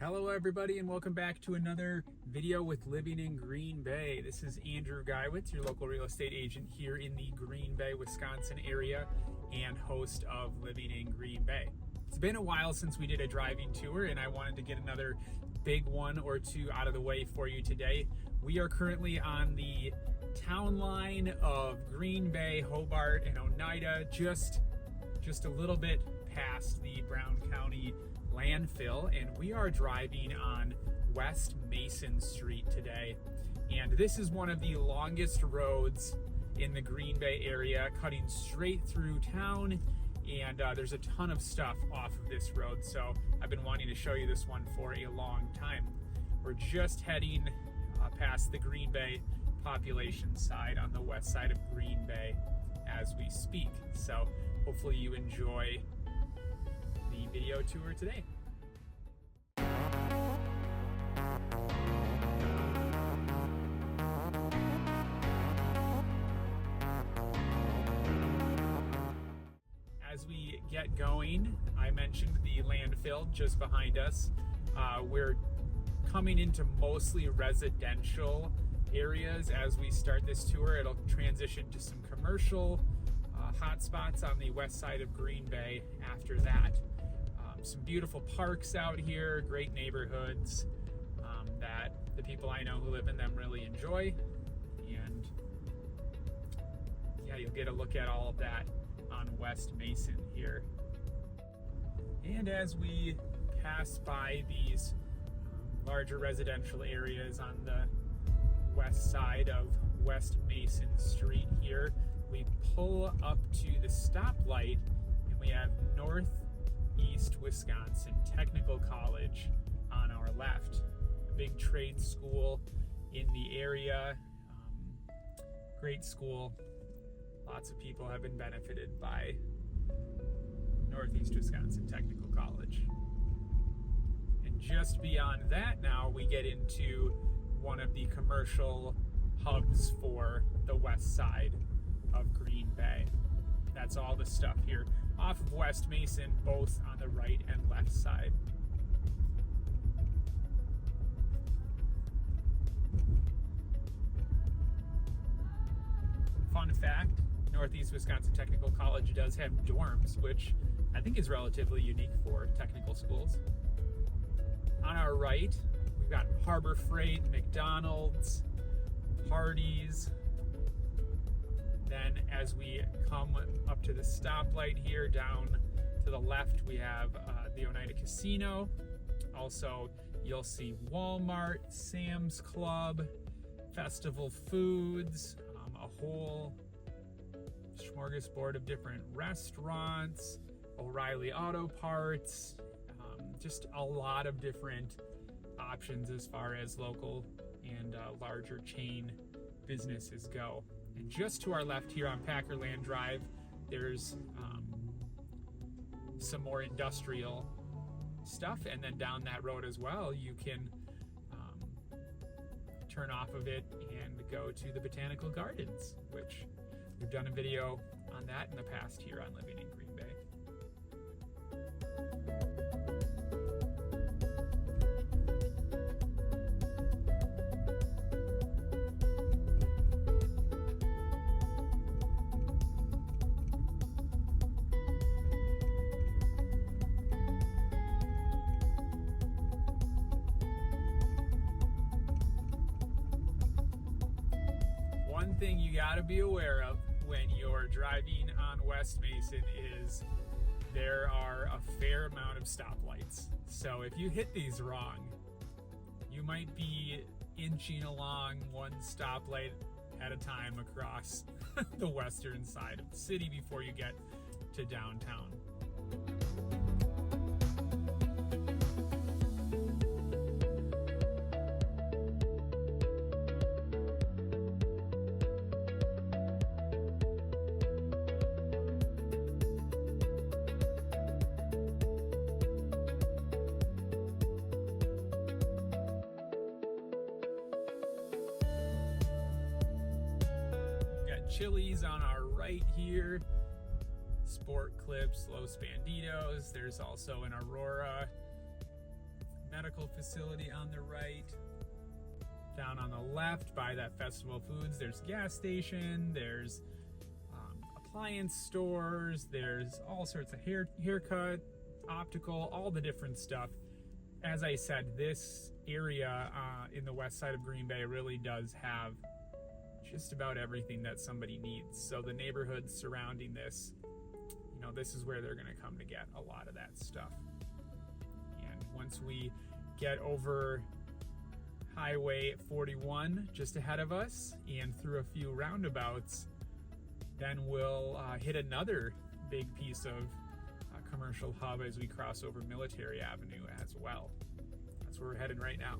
Hello everybody and welcome back to another video with Living in Green Bay. This is Andrew Geiwitz, your local real estate agent here in the Green Bay, Wisconsin area and host of Living in Green Bay. It's been a while since we did a driving tour and I wanted to get another big one or two out of the way for you today. We are currently on the town line of Green Bay, Hobart, and Oneida, just a little bit past the Brown County landfill, and we are driving on West Mason Street today. And this is one of the longest roads in the Green Bay area, cutting straight through town, and there's a ton of stuff off of this road, so I've been wanting to show you this one for a long time. We're just heading past the Green Bay population side on the west side of Green Bay as we speak, so hopefully you enjoy the video tour today. As we get going, I mentioned the landfill just behind us. We're coming into mostly residential areas as we start this tour. It'll transition to some commercial hotspots on the west side of Green Bay after that. Some beautiful parks out here, great neighborhoods that the people I know who live in them really enjoy. And yeah, you'll get a look at all of that on West Mason here. And as we pass by these larger residential areas on the west side of West Mason Street here, we pull up to the stoplight and we have Northeast Wisconsin Technical College on our left. A big trade school in the area. Great school. Lots of people have been benefited by Northeast Wisconsin Technical College. And just beyond that now we get into one of the commercial hubs for the west side of Green Bay. That's all the stuff here off of West Mason, both on the right and left side. Fun fact, Northeast Wisconsin Technical College does have dorms, which I think is relatively unique for technical schools. On our right, we've got Harbor Freight, McDonald's, Hardee's. Then as we come up to the stoplight here, down to the left, we have the Oneida Casino. Also, you'll see Walmart, Sam's Club, Festival Foods, a whole smorgasbord of different restaurants, O'Reilly Auto Parts, just a lot of different options as far as local and larger chain businesses go. And just to our left here on Packerland Drive, there's some more industrial stuff, and then down that road as well, you can turn off of it and go to the Botanical Gardens, which we've done a video on that in the past here on Living in Green Bay. Thing you got to be aware of when you're driving on West Mason is there are a fair amount of stoplights. So if you hit these wrong, you might be inching along one stoplight at a time across the western side of the city before you get to downtown. Chili's on our right here, Sport Clips, Los Banditos. There's also an Aurora medical facility on the right. Down on the left by that Festival Foods, there's a gas station, there's appliance stores, there's all sorts of haircut, optical, all the different stuff. As I said, this area in the west side of Green Bay really does have just about everything that somebody needs. So the neighborhoods surrounding this, you know, this is where they're going to come to get a lot of that stuff. And once we get over Highway 41 just ahead of us and through a few roundabouts, then we'll hit another big piece of commercial hub as we cross over Military Avenue as well. That's where we're headed right now.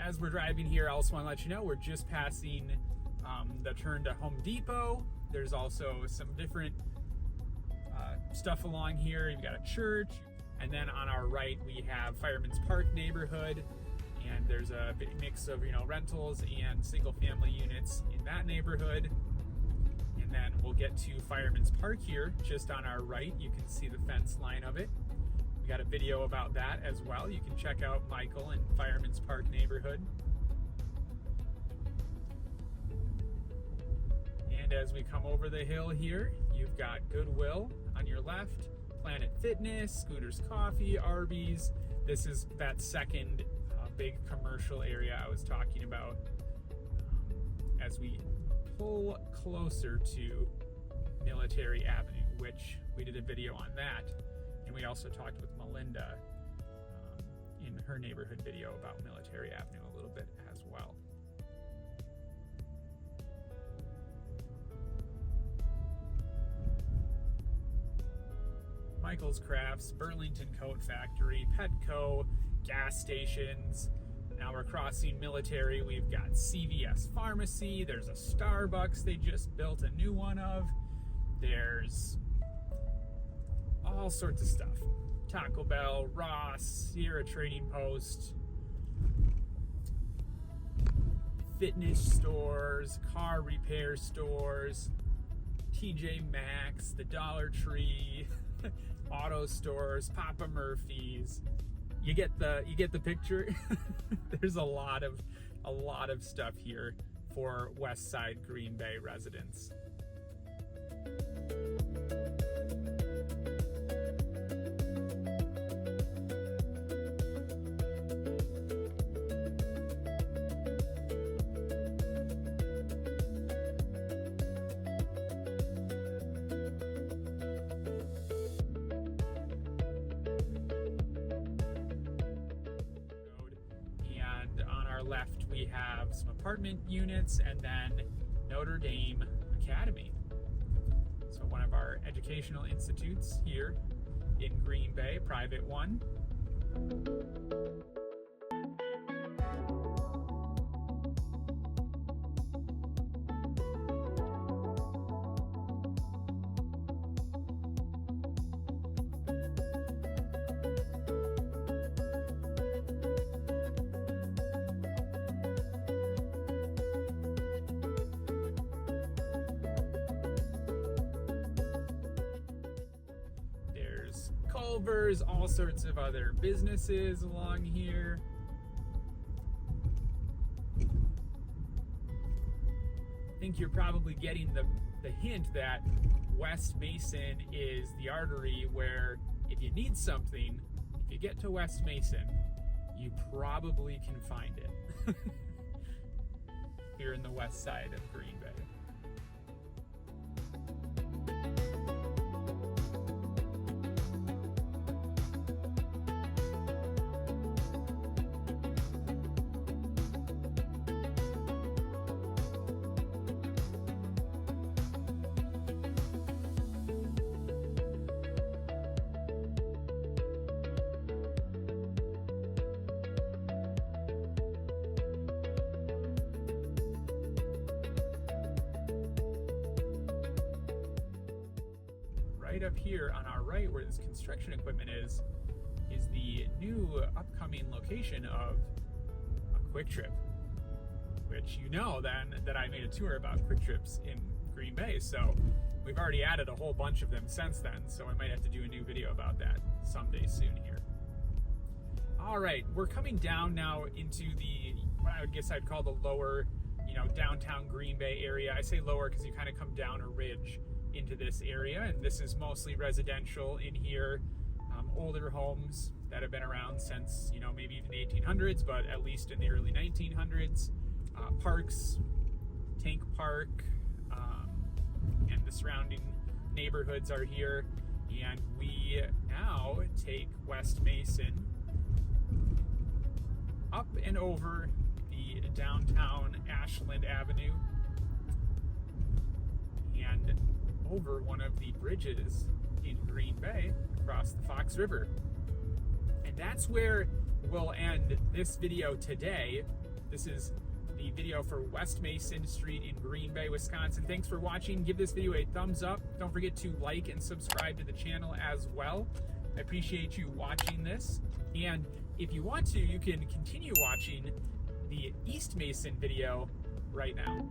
As we're driving here, I also want to let you know we're just passing the turn to Home Depot. There's also some different stuff along here. You've got a church, and then on our right we have Fireman's Park neighborhood, and there's a big mix of, you know, rentals and single-family units in that neighborhood. And then we'll get to Fireman's Park here, just on our right. You can see the fence line of it. We got a video about that as well. You can check out Michael in Fireman's Park neighborhood. And as we come over the hill here, you've got Goodwill on your left, Planet Fitness, Scooter's Coffee, Arby's. This is that second big commercial area I was talking about. As we pull closer to Military Avenue, which we did a video on that. And we also talked with Melinda in her neighborhood video about Military Avenue a little bit as well. Michael's Crafts, Burlington Coat Factory, Petco, gas stations. Now we're crossing Military. We've got CVS Pharmacy. There's a Starbucks they just built a new one of. There's all sorts of stuff. Taco Bell, Ross, Sierra Trading Post, fitness stores, car repair stores, TJ Maxx, the Dollar Tree, auto stores, Papa Murphy's. You get the picture. There's a lot of stuff here for West Side Green Bay residents. Left we have some apartment units and then Notre Dame Academy. So one of our educational institutes here in Green Bay, private one. Culver's, all sorts of other businesses along here. think you're probably getting the hint that West Mason is the artery where if you need something, if you get to West Mason, you probably can find it. Here in the west side of Green Bay. Right up here on our right, where this construction equipment is the new upcoming location of a Quick Trip, which you know then that I made a tour about Quick Trips in Green Bay. So we've already added a whole bunch of them since then, so I might have to do a new video about that someday soon here. All right, we're coming down now into what I guess I'd call the lower, downtown Green Bay area. I say lower because you kind of come down a ridge into this area, and this is mostly residential in here. Older homes that have been around since, maybe even the 1800s, but at least in the early 1900s. Parks, Tank Park, and the surrounding neighborhoods are here. And we now take West Mason up and over the downtown Ashland Avenue and over one of the bridges in Green Bay across the Fox River. And that's where we'll end this video today. This is the video for West Mason Street in Green Bay, Wisconsin. Thanks for watching. Give this video a thumbs up. Don't forget to like and subscribe to the channel as well. I appreciate you watching this. And if you want to, you can continue watching the East Mason video right now.